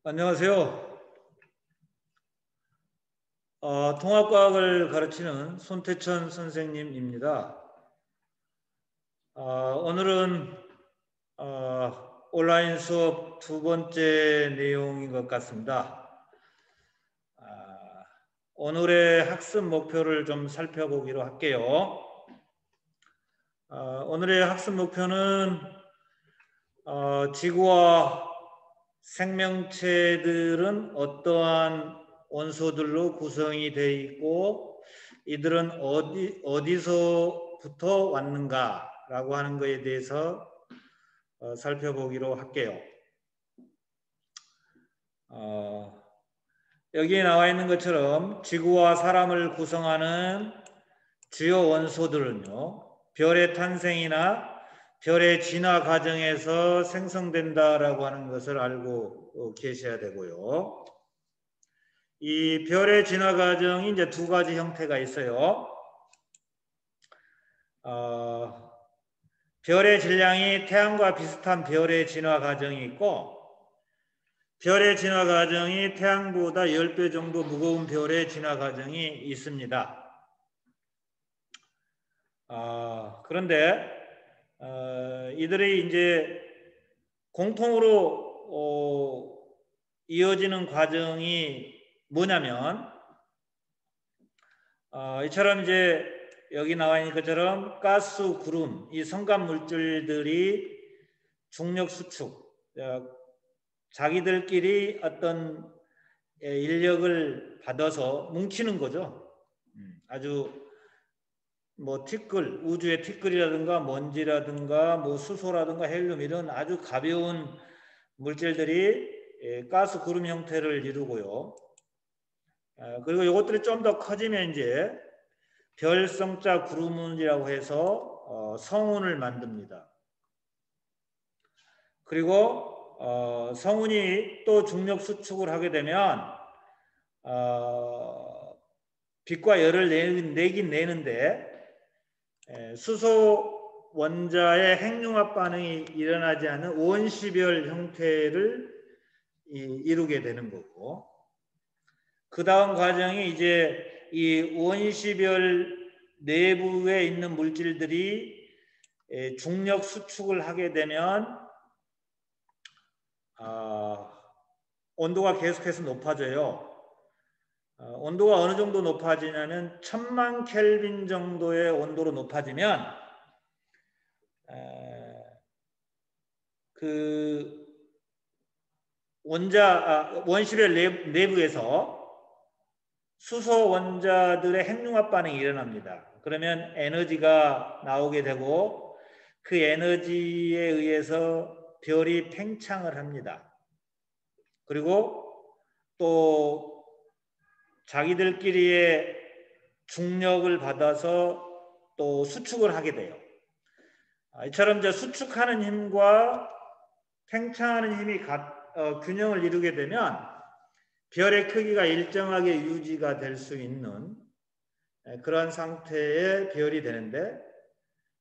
안녕하세요. 통합과학을 가르치는 손태천 선생님입니다. 오늘은 온라인 수업 두 번째 내용인 것 같습니다. 오늘의 학습 목표를 좀 살펴보기로 할게요. 오늘의 학습 목표는 지구와 생명체들은 어떠한 원소들로 구성이 되어 있고 이들은 어디서부터 왔는가라고 하는 것에 대해서 살펴보기로 할게요. 여기에 나와 있는 것처럼 지구와 사람을 구성하는 주요 원소들은요, 별의 탄생이나 별의 진화 과정에서 생성된다라고 하는 것을 알고 계셔야 되고요. 이 별의 진화 과정이 이제 두 가지 형태가 있어요. 별의 질량이 태양과 비슷한 별의 진화 과정이 있고, 별의 진화 과정이 태양보다 10배 정도 무거운 별의 진화 과정이 있습니다. 그런데 이들이 이제 공통으로 이어지는 과정이 뭐냐면 이처럼 이제 여기 나와 있는 것처럼 가스, 구름, 이 성간 물질들이 중력 수축, 자기들끼리 어떤 인력을 받아서 뭉치는 거죠. 아주 뭐 티끌, 우주의 티끌이라든가 먼지라든가 뭐 수소라든가 헬륨 이런 아주 가벼운 물질들이 가스 구름 형태를 이루고요. 그리고 이것들이 좀 더 커지면 이제 별성자 구름운이라고 해서 성운을 만듭니다. 그리고 성운이 또 중력 수축을 하게 되면 빛과 열을 내긴 내는데 수소 원자의 핵융합 반응이 일어나지 않는 원시별 형태를 이루게 되는 거고, 그 다음 과정이 이제 이 원시별 내부에 있는 물질들이 중력 수축을 하게 되면 온도가 계속해서 높아져요. 온도가 어느 정도 높아지냐면 1000만 켈빈 정도의 온도로 높아지면 그 원시별 내부에서 수소 원자들의 핵융합 반응이 일어납니다. 그러면 에너지가 나오게 되고 그 에너지에 의해서 별이 팽창을 합니다. 그리고 또 자기들끼리의 중력을 받아서 또 수축을 하게 돼요. 이처럼 이제 수축하는 힘과 팽창하는 힘이 균형을 이루게 되면 별의 크기가 일정하게 유지가 될 수 있는 그런 상태의 별이 되는데,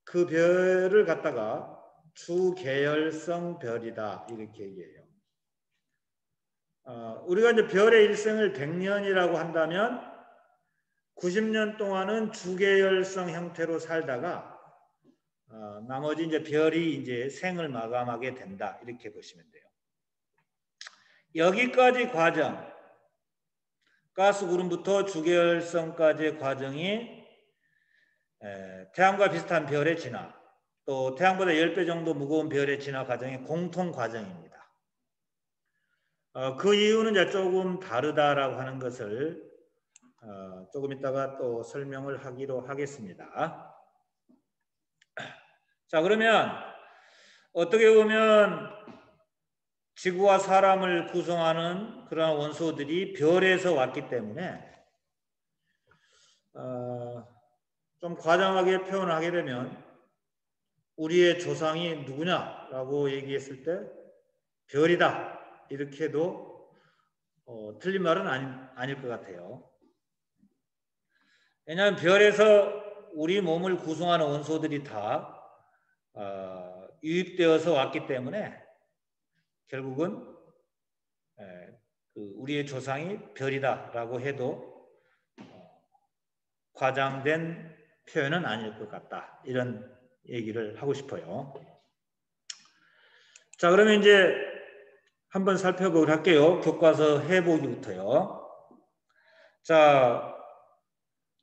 그 별을 갖다가 주계열성 별이다 이렇게 얘기해요. 우리가 이제 별의 일생을 100년이라고 한다면 90년 동안은 주계열성 형태로 살다가 나머지 이제 별이 이제 생을 마감하게 된다 이렇게 보시면 돼요. 여기까지 과정, 가스 구름부터 주계열성까지의 과정이 태양과 비슷한 별의 진화, 또 태양보다 10배 정도 무거운 별의 진화 과정의 공통 과정입니다. 그 이유는 이제 조금 다르다라고 하는 것을 조금 이따가 또 설명을 하기로 하겠습니다. 자, 그러면 어떻게 보면 지구와 사람을 구성하는 그런 원소들이 별에서 왔기 때문에 좀 과장하게 표현을 하게 되면 우리의 조상이 누구냐라고 얘기했을 때 별이다 이렇게 해도 틀린 말은 아닐 것 같아요. 왜냐하면 별에서 우리 몸을 구성하는 원소들이 다 유입되어서 왔기 때문에 결국은 우리의 조상이 별이다라고 해도 과장된 표현은 아닐 것 같다. 이런 얘기를 하고 싶어요. 자, 그러면 이제 한번 살펴보도록 할게요. 교과서 해보기부터요. 자,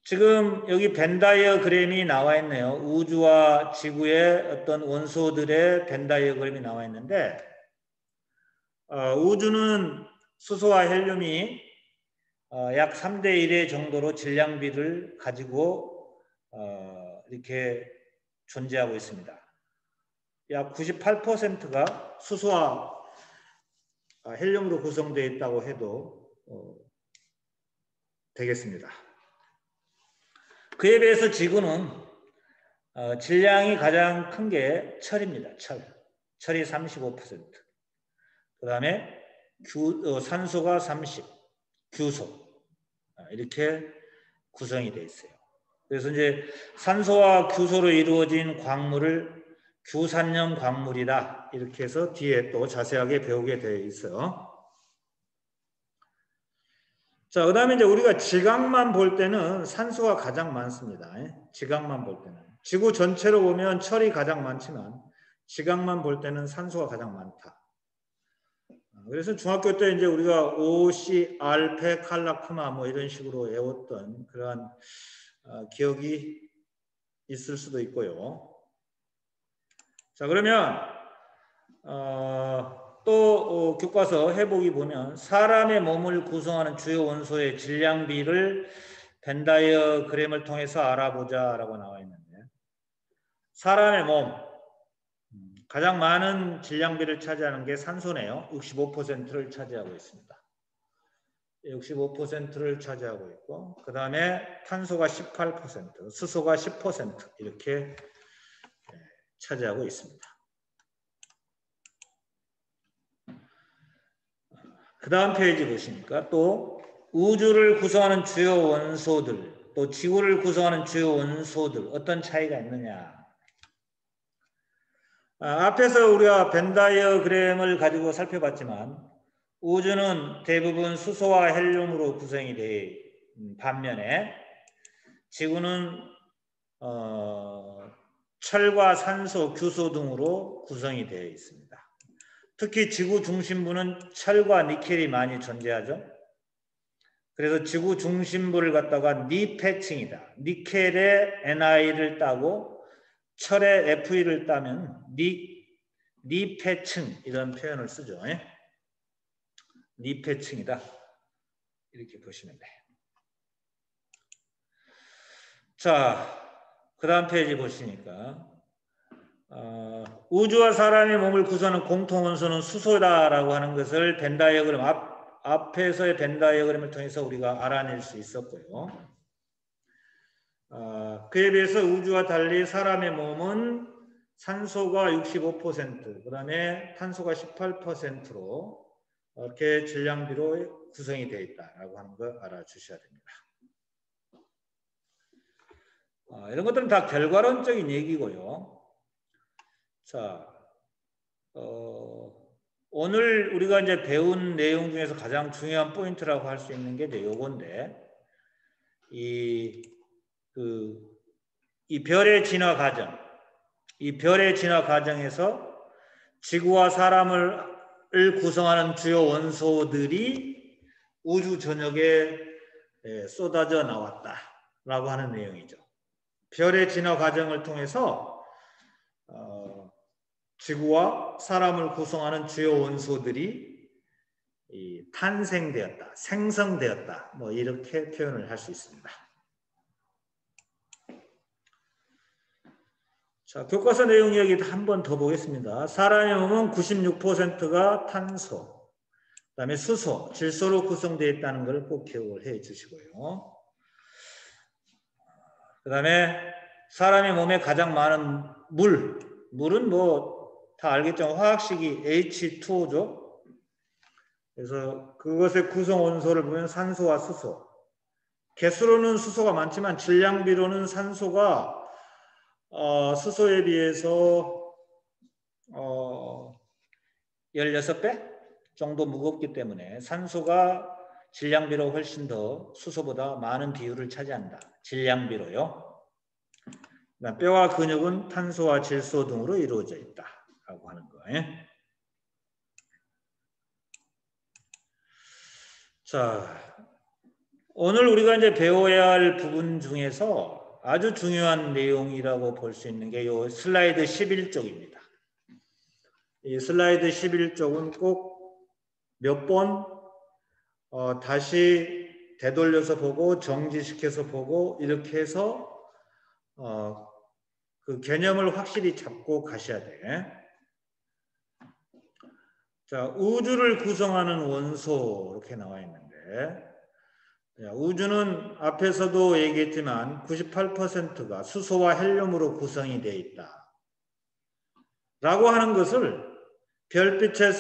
지금 여기 벤 다이어그램이 나와 있네요. 우주와 지구의 어떤 원소들의 벤 다이어그램이 나와 있는데, 우주는 수소와 헬륨이 약 3대 1의 정도로 질량비를 가지고 이렇게 존재하고 있습니다. 약 98%가 수소와 헬륨으로 구성되어 있다고 해도 되겠습니다. 그에 비해서 지구는 질량이 가장 큰 게 철입니다. 철이 35%. 그 다음에 산소가 30, 규소 이렇게 구성이 되어 있어요. 그래서 이제 산소와 규소로 이루어진 광물을 규산염 광물이다. 이렇게 해서 뒤에 또 자세하게 배우게 되어 있어요. 자, 그 다음에 이제 우리가 지각만 볼 때는 산소가 가장 많습니다. 지각만 볼 때는. 지구 전체로 보면 철이 가장 많지만 지각만 볼 때는 산소가 가장 많다. 그래서 중학교 때 이제 우리가 OC, 알페, 칼라크마 뭐 이런 식으로 외웠던 그러한 기억이 있을 수도 있고요. 자, 그러면 또 교과서 해보기 보면 사람의 몸을 구성하는 주요 원소의 질량비를 벤 다이어그램을 통해서 알아보자라고 나와 있는데, 사람의 몸 가장 많은 질량비를 차지하는 게 산소네요. 65%를 차지하고 있습니다. 65%를 차지하고 있고, 그 다음에 탄소가 18%, 수소가 10% 이렇게 차지하고 있습니다. 그 다음 페이지 보시니까 또 우주를 구성하는 주요 원소들, 또 지구를 구성하는 주요 원소들 어떤 차이가 있느냐. 앞에서 우리가 벤 다이어그램을 가지고 살펴봤지만 우주는 대부분 수소와 헬륨으로 구성이 돼 반면에 지구는 철과 산소, 규소 등으로 구성이 되어 있습니다. 특히 지구 중심부는 철과 니켈이 많이 존재하죠. 그래서 지구 중심부를 갖다가 니패층이다. 니켈의 NI를 따고 철의 FE를 따면 니패층 이런 표현을 쓰죠. 니패층이다. 이렇게 보시면 돼요. 자, 그 다음 페이지 보시니까 우주와 사람의 몸을 구성하는 공통 원소는 수소다라고 하는 것을 벤 다이어그램 앞에서의 벤 다이어그램을 통해서 우리가 알아낼 수 있었고요. 그에 비해서 우주와 달리 사람의 몸은 산소가 65%, 그 다음에 탄소가 18%로 이렇게 질량비로 구성이 되어 있다라고 하는 걸 알아주셔야 됩니다. 이런 것들은 다 결과론적인 얘기고요. 자, 오늘 우리가 이제 배운 내용 중에서 가장 중요한 포인트라고 할 수 있는 게 이제 요건데, 이 별의 진화 과정, 이 별의 진화 과정에서 지구와 사람을 구성하는 주요 원소들이 우주 전역에 쏟아져 나왔다라고 하는 내용이죠. 별의 진화 과정을 통해서 지구와 사람을 구성하는 주요 원소들이 탄생되었다, 생성되었다, 뭐 이렇게 표현을 할 수 있습니다. 자, 교과서 내용 이야기 한 번 더 보겠습니다. 사람의 몸은 96%가 탄소, 그 다음에 수소, 질소로 구성되어 있다는 걸 꼭 기억을 해 주시고요. 그 다음에 사람의 몸에 가장 많은 물은 뭐 다 알겠죠? 화학식이 H2O죠. 그래서 그것의 구성 원소를 보면 산소와 수소. 개수로는 수소가 많지만 질량비로는 산소가 수소에 비해서 16배 정도 무겁기 때문에 산소가 질량비로 훨씬 더 수소보다 많은 비율을 차지한다. 질량비로요. 뼈와 근육은 탄소와 질소 등으로 이루어져 있다라고 하는 거예요. 자, 오늘 우리가 이제 배워야 할 부분 중에서 아주 중요한 내용이라고 볼 수 있는 게 이 슬라이드 11쪽입니다. 이 슬라이드 11쪽은 꼭 몇 번 다시 되돌려서 보고 정지시켜서 보고 이렇게 해서 그 개념을 확실히 잡고 가셔야 돼. 자, 우주를 구성하는 원소 이렇게 나와 있는데 우주는 앞에서도 얘기했지만 98%가 수소와 헬륨으로 구성이 되어 있다. 라고 하는 것을 별빛의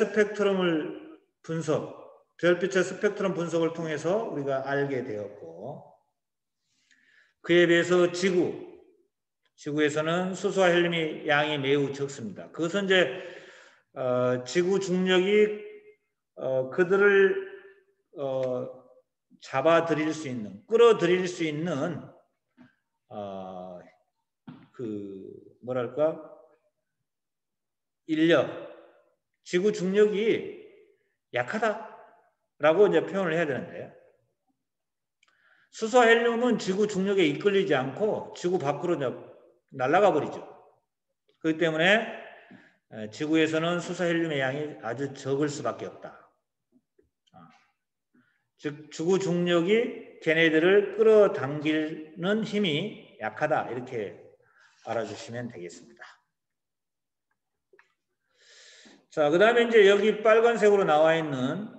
스펙트럼 분석을 통해서 우리가 알게 되었고, 그에 비해서 지구에서는 수소와 헬륨의 양이 매우 적습니다. 그것은 이제 지구 중력이 그들을 잡아들일 수 있는, 끌어들일 수 있는 인력, 지구 중력이 약하다라고 이제 표현을 해야 되는데, 수소와 헬륨은 지구 중력에 이끌리지 않고 지구 밖으로 날아가 버리죠. 그렇기 때문에 지구에서는 수소 헬륨의 양이 아주 적을 수밖에 없다. 즉 지구 중력이 걔네들을 끌어당기는 힘이 약하다, 이렇게 알아주시면 되겠습니다. 자, 그 다음에 이제 여기 빨간색으로 나와 있는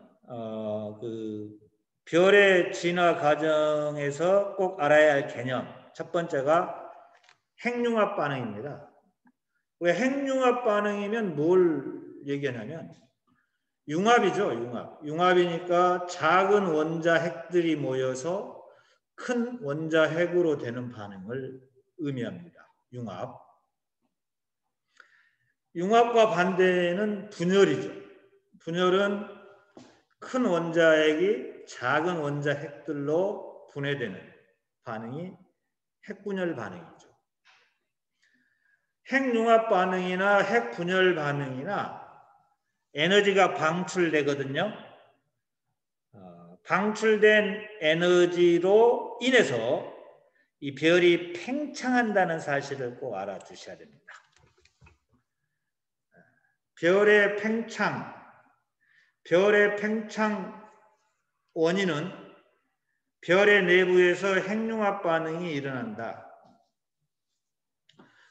그 별의 진화 과정에서 꼭 알아야 할 개념, 첫 번째가 핵융합 반응입니다. 왜 핵융합 반응이면 뭘 얘기하냐면 융합이죠, 융합. 융합이니까 작은 원자 핵들이 모여서 큰 원자 핵으로 되는 반응을 의미합니다. 융합. 융합과 반대는 분열이죠. 분열은 큰 원자핵이 작은 원자 핵들로 분해되는 반응이 핵분열 반응이죠. 핵융합 반응이나 핵분열 반응이나 에너지가 방출되거든요. 방출된 에너지로 인해서 이 별이 팽창한다는 사실을 꼭 알아두셔야 됩니다. 별의 팽창 원인은 별의 내부에서 핵융합 반응이 일어난다.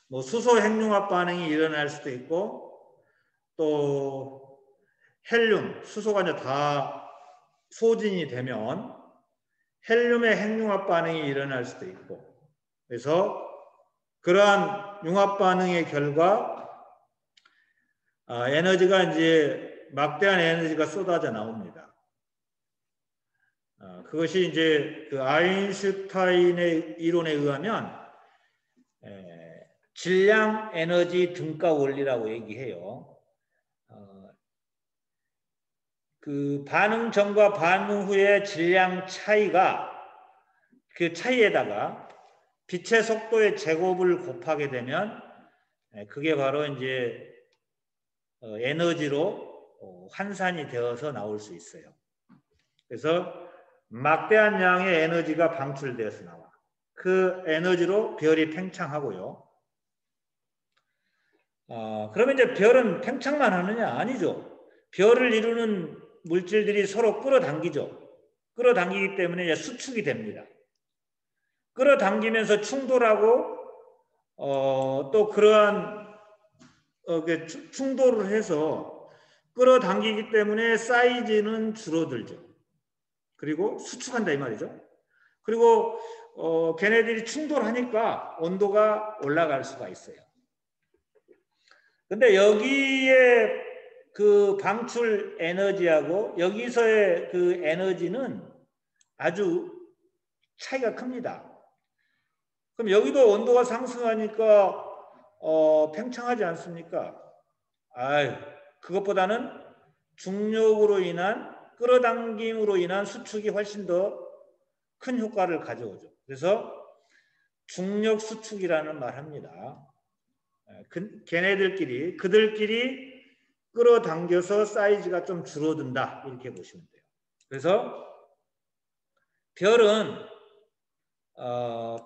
뭐 수소 핵융합 반응이 일어날 수도 있고, 또 헬륨, 수소가 이제 다 소진이 되면 헬륨의 핵융합 반응이 일어날 수도 있고, 그래서 그러한 융합 반응의 결과 에너지가 이제 막대한 에너지가 쏟아져 나옵니다. 그것이 이제 그 아인슈타인의 이론에 의하면 질량 에너지 등가 원리라고 얘기해요. 그 반응 전과 반응 후의 질량 차이가, 그 차이에다가 빛의 속도의 제곱을 곱하게 되면 그게 바로 이제 에너지로 환산이 되어서 나올 수 있어요. 그래서 막대한 양의 에너지가 방출되어서 나와. 그 에너지로 별이 팽창하고요. 그러면 이제 별은 팽창만 하느냐? 아니죠. 별을 이루는 물질들이 서로 끌어당기죠. 끌어당기기 때문에 이제 수축이 됩니다. 끌어당기면서 충돌하고 또 그러한 충돌을 해서 끌어당기기 때문에 사이즈는 줄어들죠. 그리고 수축한다 이 말이죠. 그리고 걔네들이 충돌하니까 온도가 올라갈 수가 있어요. 근데 여기에 그 방출 에너지하고 여기서의 그 에너지는 아주 차이가 큽니다. 그럼 여기도 온도가 상승하니까 팽창하지 않습니까? 그것보다는 중력으로 인한 끌어당김으로 인한 수축이 훨씬 더 큰 효과를 가져오죠. 그래서 중력 수축이라는 말 합니다. 그들끼리 끌어당겨서 사이즈가 좀 줄어든다. 이렇게 보시면 돼요. 그래서 별은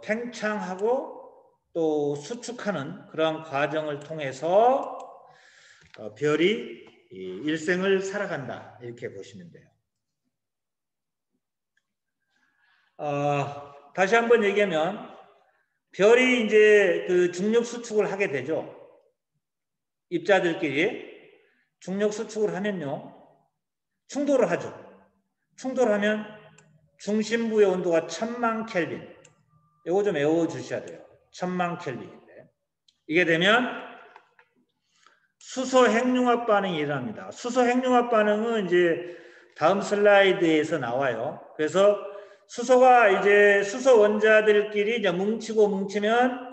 팽창하고 또 수축하는 그런 과정을 통해서 별이 일생을 살아간다. 이렇게 보시면 돼요. 다시 한번 얘기하면 별이 이제 그 중력 수축을 하게 되죠. 입자들끼리 중력 수축을 하면요. 충돌을 하죠. 충돌하면 중심부의 온도가 1000만 켈빈. 이거 좀 외워주셔야 돼요. 1000만 켈빈인데. 이게 되면 수소 핵융합 반응이 일어납니다. 수소 핵융합 반응은 이제 다음 슬라이드에서 나와요. 그래서 수소가 이제 수소 원자들끼리 이제 뭉치면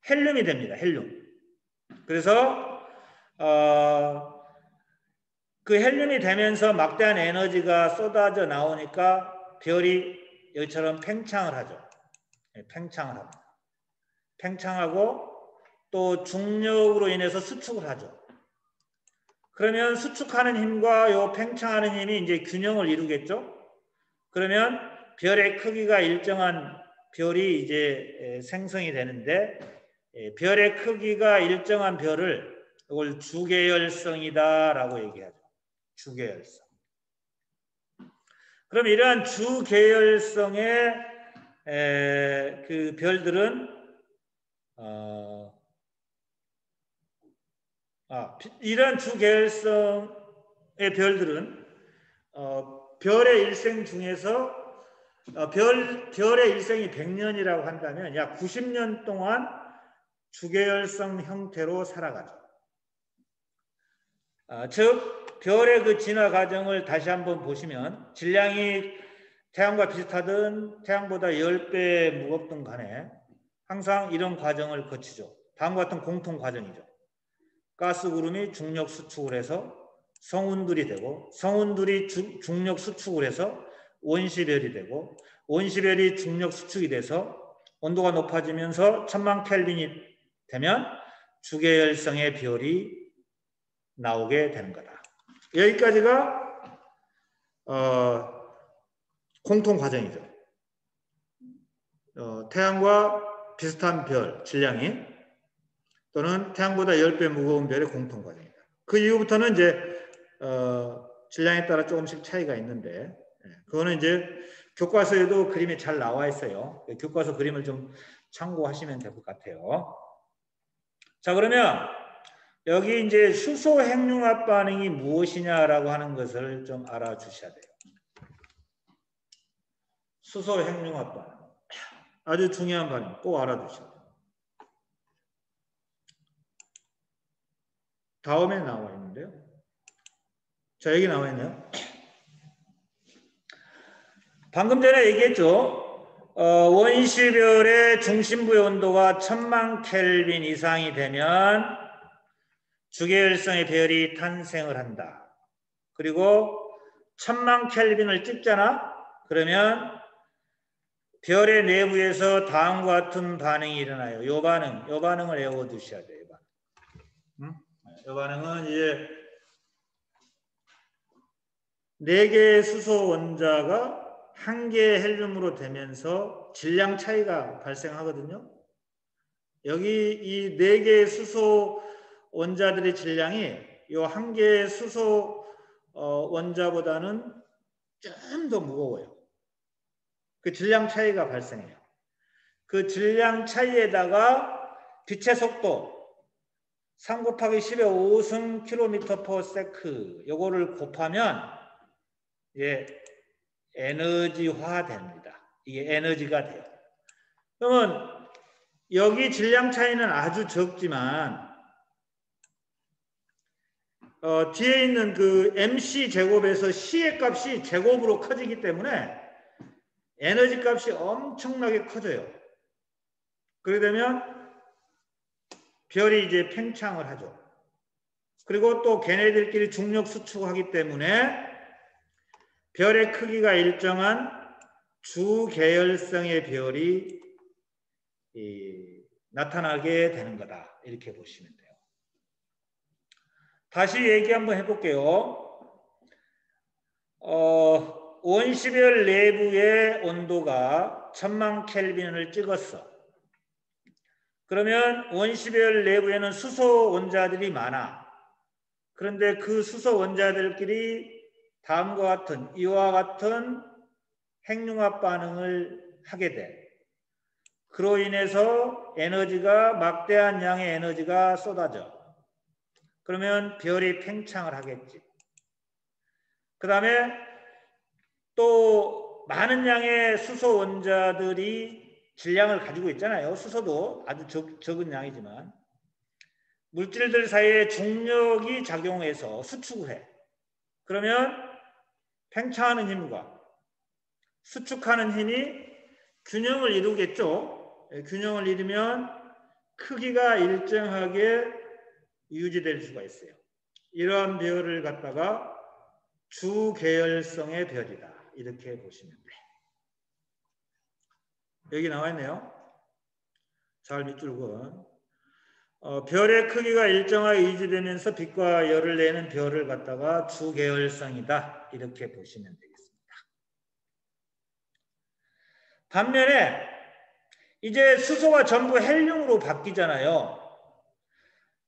헬륨이 됩니다. 헬륨. 그래서 그 헬륨이 되면서 막대한 에너지가 쏟아져 나오니까 별이 여기처럼 팽창을 하죠. 팽창을 합니다. 팽창하고 또 중력으로 인해서 수축을 하죠. 그러면 수축하는 힘과 요 팽창하는 힘이 이제 균형을 이루겠죠. 그러면 별의 크기가 일정한 별이 이제 생성이 되는데 별의 크기가 일정한 별을 이걸 주계열성이다라고 얘기하죠. 주계열성. 그럼 이러한 주계열성의 그 별들은 이러한 주계열성의 별들은 별의 일생 중에서 별의 일생이 100년이라고 한다면 약 90년 동안 주계열성 형태로 살아가죠. 즉 별의 그 진화 과정을 다시 한번 보시면 질량이 태양과 비슷하든 태양보다 10배 무겁든 간에 항상 이런 과정을 거치죠. 다음과 같은 공통 과정이죠. 가스구름이 중력 수축을 해서 성운들이 되고 성운들이 중력 수축을 해서 원시별이 되고 원시별이 중력 수축이 돼서 온도가 높아지면서 1000만 켈빈이 되면 주계열성의 별이 나오게 되는 거다. 여기까지가 공통 과정이죠. 태양과 비슷한 별 질량이 또는 태양보다 10배 무거운 별의 공통 과정이다. 그 이후부터는 이제 질량에 따라 조금씩 차이가 있는데 그거는 이제 교과서에도 그림이 잘 나와 있어요. 교과서 그림을 좀 참고하시면 될 것 같아요. 자, 그러면 여기 이제 수소 핵융합 반응이 무엇이냐라고 하는 것을 좀 알아주셔야 돼요. 수소 핵융합 반응. 아주 중요한 반응 꼭 알아두셔야 돼요. 다음에 나와 있는데요. 자, 여기 나와 있네요. 방금 전에 얘기했죠. 원시별의 중심부의 온도가 1000만 켈빈 이상이 되면 주계열성의 별이 탄생을 한다. 그리고 1000만 켈빈을 찍잖아. 그러면 별의 내부에서 다음과 같은 반응이 일어나요. 요 반응을 외워두셔야 돼요. 이 반응은 이제 4개의 수소 원자가 1개의 헬륨으로 되면서 질량 차이가 발생하거든요. 여기 이 4개의 수소 원자들의 질량이 이 1개의 수소 원자보다는 좀 더 무거워요. 그 질량 차이가 발생해요. 그 질량 차이에다가 빛의 속도 3 곱하기 10의 5승 km/s 요거를 곱하면 에너지화 됩니다. 이게 에너지가 돼요. 그러면 여기 질량 차이는 아주 적지만 뒤에 있는 그 MC 제곱에서 C의 값이 제곱으로 커지기 때문에 에너지 값이 엄청나게 커져요. 그러게 되면 별이 이제 팽창을 하죠. 그리고 또 걔네들끼리 중력 수축하기 때문에 별의 크기가 일정한 주계열성의 별이 나타나게 되는 거다. 이렇게 보시면 돼요. 다시 얘기 한번 해볼게요. 원시별 내부의 온도가 1000만 켈빈을 찍었어. 그러면 원시별 내부에는 수소 원자들이 많아. 그런데 그 수소 원자들끼리 다음과 같은 이와 같은 핵융합 반응을 하게 돼. 그로 인해서 에너지가 막대한 양의 에너지가 쏟아져. 그러면 별이 팽창을 하겠지. 그 다음에 또 많은 양의 수소 원자들이 질량을 가지고 있잖아요. 수소도 아주 적은 양이지만 물질들 사이에 중력이 작용해서 수축을 해. 그러면 팽창하는 힘과 수축하는 힘이 균형을 이루겠죠. 균형을 이루면 크기가 일정하게 유지될 수가 있어요. 이러한 별을 갖다가 주계열성의 별이다. 이렇게 보시면 돼. 여기 나와 있네요. 잘 밑줄근. 별의 크기가 일정하게 유지되면서 빛과 열을 내는 별을 갖다가 주계열성이다. 이렇게 보시면 되겠습니다. 반면에 이제 수소가 전부 헬륨으로 바뀌잖아요.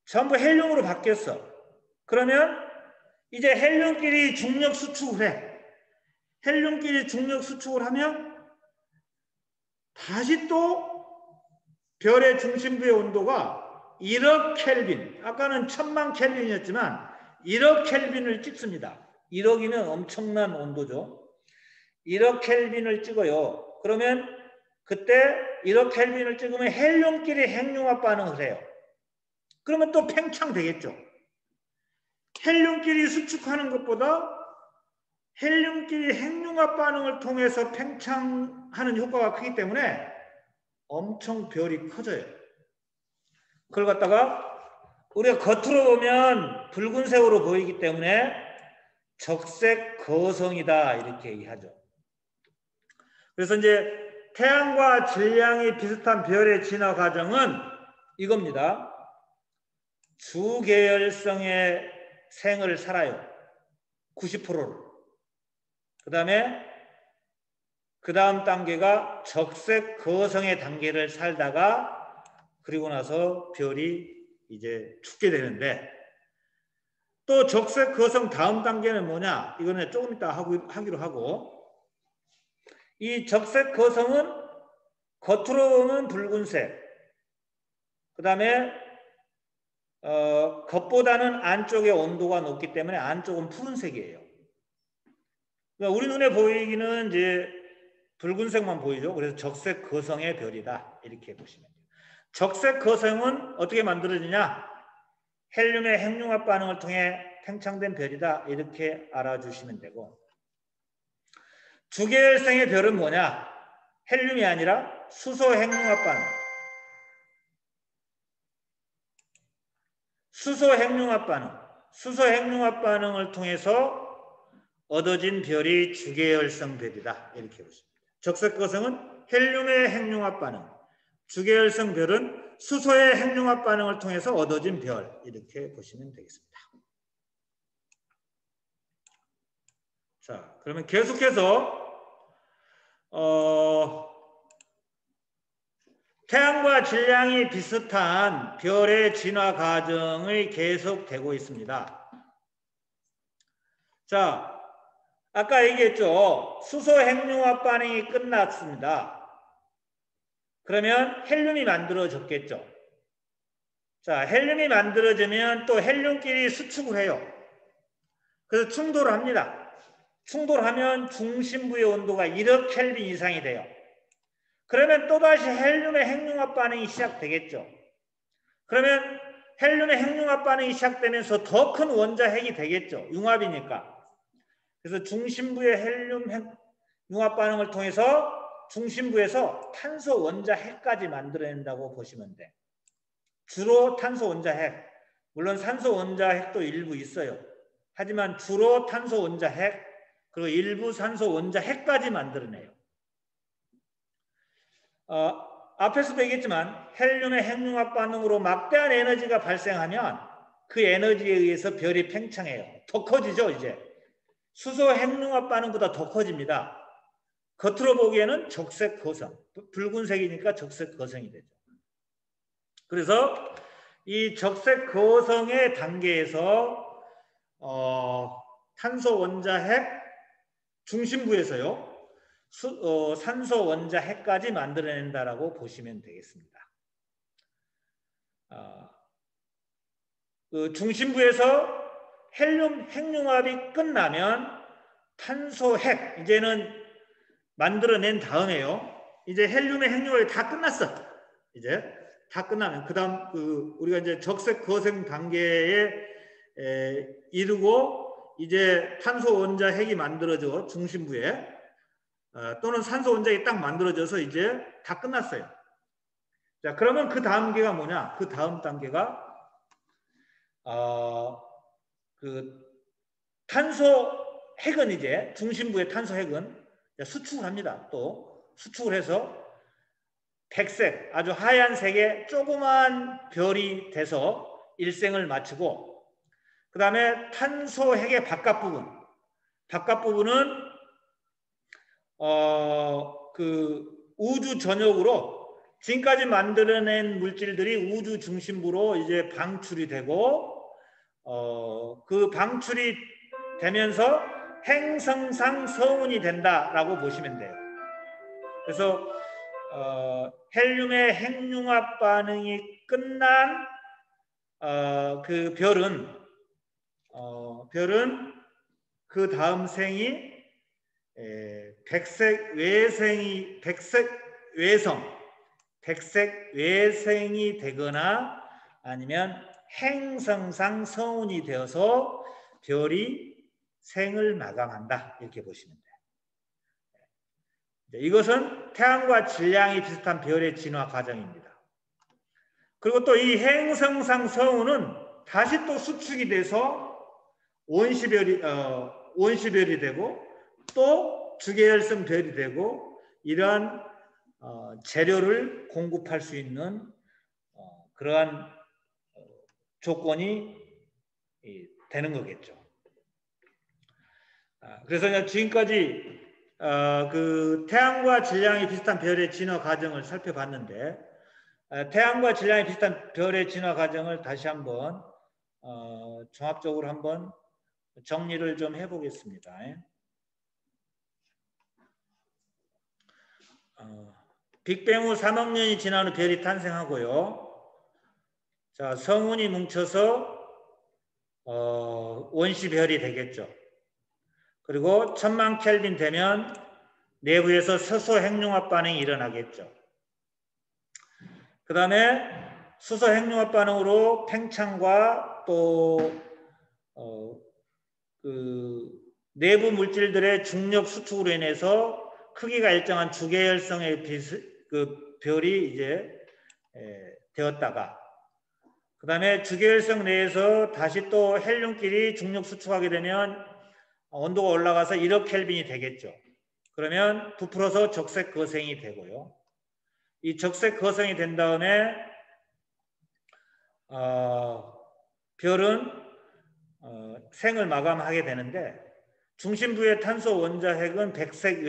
전부 헬륨으로 바뀌었어. 그러면 이제 헬륨끼리 중력 수축을 해. 헬륨끼리 중력 수축을 하면 다시 또 별의 중심부의 온도가 1억 켈빈, 아까는 1000만 켈빈이었지만 1억 켈빈을 찍습니다. 1억이면 엄청난 온도죠. 1억 켈빈을 찍어요. 그러면 그때 1억 켈빈을 찍으면 헬륨끼리 핵융합 반응을 해요. 그러면 또 팽창되겠죠. 헬륨끼리 수축하는 것보다 헬륨끼리 핵융합 반응을 통해서 팽창하는 효과가 크기 때문에 엄청 별이 커져요. 그걸 갖다가 우리가 겉으로 보면 붉은색으로 보이기 때문에 적색 거성이다 이렇게 얘기하죠. 그래서 이제 태양과 질량이 비슷한 별의 진화 과정은 이겁니다. 주계열성의 생을 살아요. 90%를. 그 다음 단계가 적색 거성의 단계를 살다가 그리고 나서 별이 이제 죽게 되는데 또 적색 거성 다음 단계는 뭐냐? 이거는 조금 이따 하기로 하고 이 적색 거성은 겉으로 보면 붉은색 그 다음에 겉보다는 안쪽의 온도가 높기 때문에 안쪽은 푸른색이에요. 그러니까 우리 눈에 보이기는 이제 붉은색만 보이죠. 그래서 적색 거성의 별이다. 이렇게 보시면 돼요. 적색 거성은 어떻게 만들어지냐? 헬륨의 핵융합 반응을 통해 팽창된 별이다. 이렇게 알아주시면 되고 주계열성의 별은 뭐냐? 헬륨이 아니라 수소 핵융합 반응. 수소 핵융합 반응을 통해서 얻어진 별이 주계열성 별이다. 이렇게 보십니다. 적색 거성은 헬륨의 핵융합 반응, 주계열성 별은 수소의 핵융합 반응을 통해서 얻어진 별. 이렇게 보시면 되겠습니다. 자, 그러면 계속해서 태양과 질량이 비슷한 별의 진화 과정이 계속되고 있습니다. 자, 아까 얘기했죠. 수소 핵융합 반응이 끝났습니다. 그러면 헬륨이 만들어졌겠죠. 자, 헬륨이 만들어지면 또 헬륨끼리 수축을 해요. 그래서 충돌을 합니다. 충돌하면 중심부의 온도가 1억 켈빈 이상이 돼요. 그러면 또다시 헬륨의 핵융합 반응이 시작되겠죠. 그러면 헬륨의 핵융합 반응이 시작되면서 더 큰 원자 핵이 되겠죠. 융합이니까. 그래서 중심부의 헬륨 융합 반응을 통해서 중심부에서 탄소 원자 핵까지 만들어낸다고 보시면 돼. 주로 탄소 원자 핵. 물론 산소 원자 핵도 일부 있어요. 하지만 주로 탄소 원자 핵 그리고 일부 산소 원자 핵까지 만들어내요. 앞에서도 얘기했지만 헬륨의 핵융합 반응으로 막대한 에너지가 발생하면 그 에너지에 의해서 별이 팽창해요. 더 커지죠, 이제. 수소 핵융합 반응보다 더 커집니다. 겉으로 보기에는 적색 거성, 붉은색이니까 적색 거성이 되죠. 그래서 이 적색 거성의 단계에서 탄소 원자 핵 중심부에서요. 산소 원자 핵까지 만들어낸다라고 보시면 되겠습니다. 그 중심부에서 헬륨 핵융합이 끝나면 탄소 핵 이제는 만들어낸 다음에요. 이제 헬륨의 핵융합이 다 끝났어. 이제 다 끝나면 그다음 우리가 이제 적색 거성 단계에 이르고 이제 탄소 원자 핵이 만들어져 중심부에 또는 산소 원자핵이 딱 만들어져서 이제 다 끝났어요. 자, 그러면 그 다음 단계가 뭐냐? 그 다음 단계가 그 탄소 핵은 이제 중심부의 탄소 핵은 수축을 합니다. 또 수축을 해서 백색, 아주 하얀색의 조그만 별이 돼서 일생을 마치고 그 다음에 탄소 핵의 바깥 부분은 그 우주 전역으로 지금까지 만들어낸 물질들이 우주 중심부로 이제 방출이 되고 그 방출이 되면서 행성상 성운이 된다라고 보시면 돼요. 그래서 헬륨의 핵융합 반응이 끝난 그 별은 그 다음 생이 백색 외성이 되거나 아니면 행성상 성운이 되어서 별이 생을 마감한다 이렇게 보시면 돼요. 이것은 태양과 질량이 비슷한 별의 진화 과정입니다. 그리고 또 이 행성상 성운은 다시 또 수축이 돼서 원시별이 되고 또 주계열성 별이 되고 이러한 재료를 공급할 수 있는 그러한 조건이 되는 거겠죠. 그래서 지금까지 그 태양과 질량이 비슷한 별의 진화 과정을 살펴봤는데 태양과 질량이 비슷한 별의 진화 과정을 다시 한번 종합적으로 한번 정리를 좀 해보겠습니다. 빅뱅 후 3억 년이 지난 후 별이 탄생하고요. 자, 성운이 뭉쳐서 원시별이 되겠죠. 그리고 1000만 켈빈 되면 내부에서 수소 핵융합 반응이 일어나겠죠. 그 다음에 수소 핵융합 반응으로 팽창과 또 그 내부 물질들의 중력 수축으로 인해서 크기가 일정한 주계열성의 그 별이 이제 되었다가 그 다음에 주계열성 내에서 다시 또 헬륨끼리 중력 수축하게 되면 온도가 올라가서 1억 켈빈이 되겠죠. 그러면 부풀어서 적색 거성이 되고요. 이 적색 거성이 된 다음에 별은 생을 마감하게 되는데 중심부의 탄소 원자 핵은 백색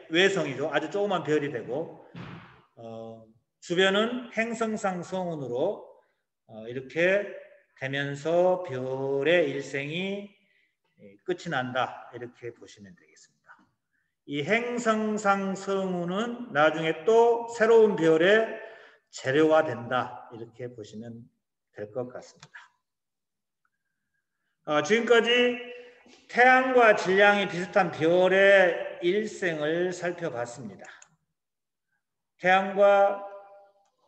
외성이죠. 아주 조그만 별이 되고 주변은 행성상 성운으로 이렇게 되면서 별의 일생이 끝이 난다 이렇게 보시면 되겠습니다. 이 행성상 성운은 나중에 또 새로운 별의 재료가 된다 이렇게 보시면 될 것 같습니다. 지금까지 태양과 질량이 비슷한 별의 일생을 살펴봤습니다. 태양과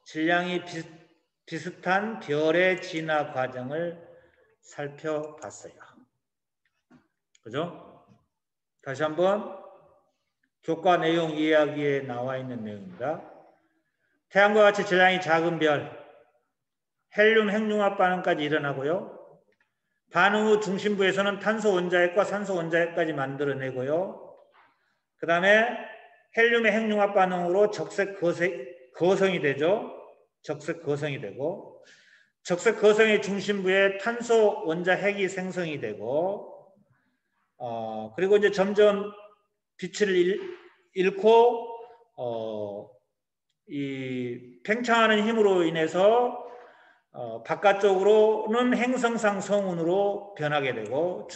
질량이 비슷한 별의 진화 과정을 살펴봤어요. 그죠? 다시 한번 교과 내용 이야기에 나와 있는 내용입니다. 태양과 같이 질량이 작은 별, 헬륨 핵융합 반응까지 일어나고요. 반응 후 중심부에서는 탄소 원자핵과 산소 원자핵까지 만들어내고요. 그 다음에 헬륨의 핵융합 반응으로 적색 거성이 되죠. 적색 거성이 되고, 적색 거성의 중심부에 탄소 원자핵이 생성이 되고, 그리고 이제 점점 빛을 잃고 이 팽창하는 힘으로 인해서 바깥쪽으로는 행성상 성운으로 변하게 되고,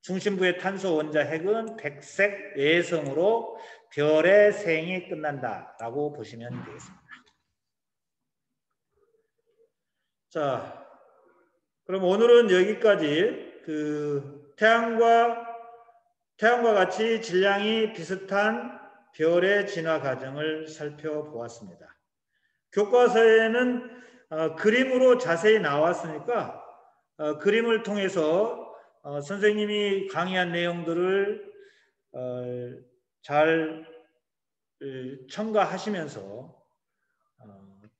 중심부의 탄소 원자핵은 백색 외성으로 별의 생이 끝난다라고 보시면 되겠습니다. 자, 그럼 오늘은 여기까지 태양과 같이 질량이 비슷한 별의 진화 과정을 살펴보았습니다. 교과서에는 그림으로 자세히 나왔으니까 그림을 통해서 선생님이 강의한 내용들을 잘 첨가하시면서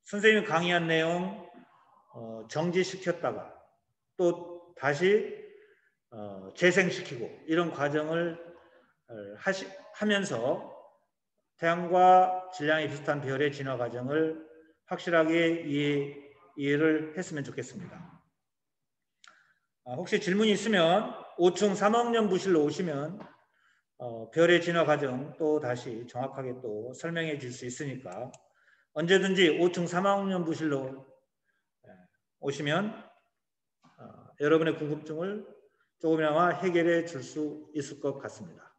선생님이 강의한 내용 정지시켰다가 또 다시 재생시키고 이런 과정을 하면서 태양과 질량이 비슷한 별의 진화 과정을 확실하게 이해를 했으면 좋겠습니다. 혹시 질문이 있으면 5층 3학년부실로 오시면 별의 진화 과정 또 다시 정확하게 또 설명해 줄 수 있으니까 언제든지 5층 3학년부실로 오시면 여러분의 궁금증을 조금이나마 해결해 줄 수 있을 것 같습니다.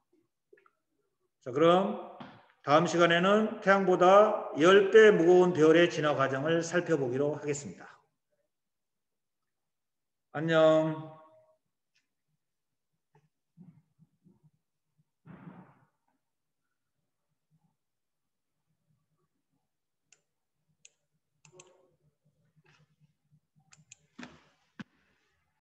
자, 그럼 다음 시간에는 태양보다 10배 무거운 별의 진화 과정을 살펴보기로 하겠습니다. 안녕.